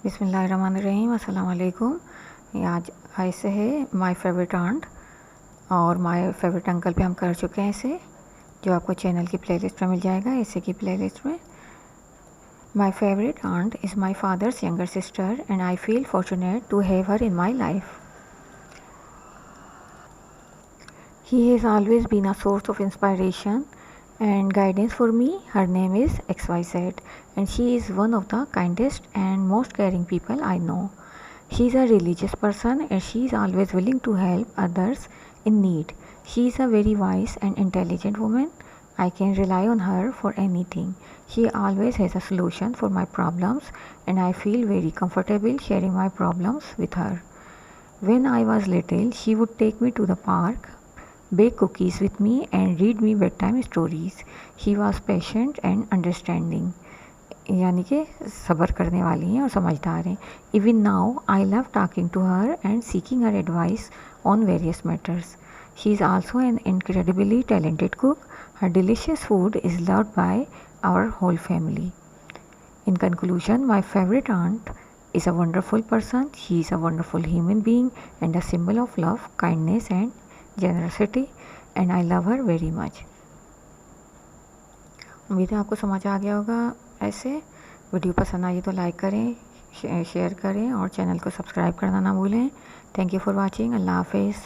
बिस्मिल्लाहिर्रहमानिर्रहीम, अस्सलाम वालेकुम। ये आज ऐसे है माय फेवरेट आंट और माय फेवरेट अंकल पे हम कर चुके हैं इसे, जो आपको चैनल की प्लेलिस्ट में मिल जाएगा, इसे की प्लेलिस्ट में। My favourite aunt is my father's younger sister and I feel fortunate to have her in my life. He has always been a source of inspiration and guidance for me. Her name is XYZ and she is one of the kindest and most caring people I know. She is a religious person and she is always willing to help others in need. She is a very wise and intelligent woman. I can rely on her for anything. She always has a solution for my problems and I feel very comfortable sharing my problems with her. When I was little, she would take me to the park, bake cookies with me and read me bedtime stories. She was patient and understanding. यानी कि सब्र करने वाली हैं और समझदार हैं. Even now, I love talking to her and seeking her advice on various matters. She is also an incredibly talented cook. Her delicious food is loved by our whole family. In conclusion, my favorite aunt is a wonderful person. She is a wonderful human being and a symbol of love, kindness and generosity and I love her very much. उम्मीद है आपको समझ आ गया होगा। ऐसे video पसंद आई तो like करें, शेयर करें और चैनल को सब्सक्राइब करना ना भूलें। Thank you for watching. अल्लाह हाफिज़।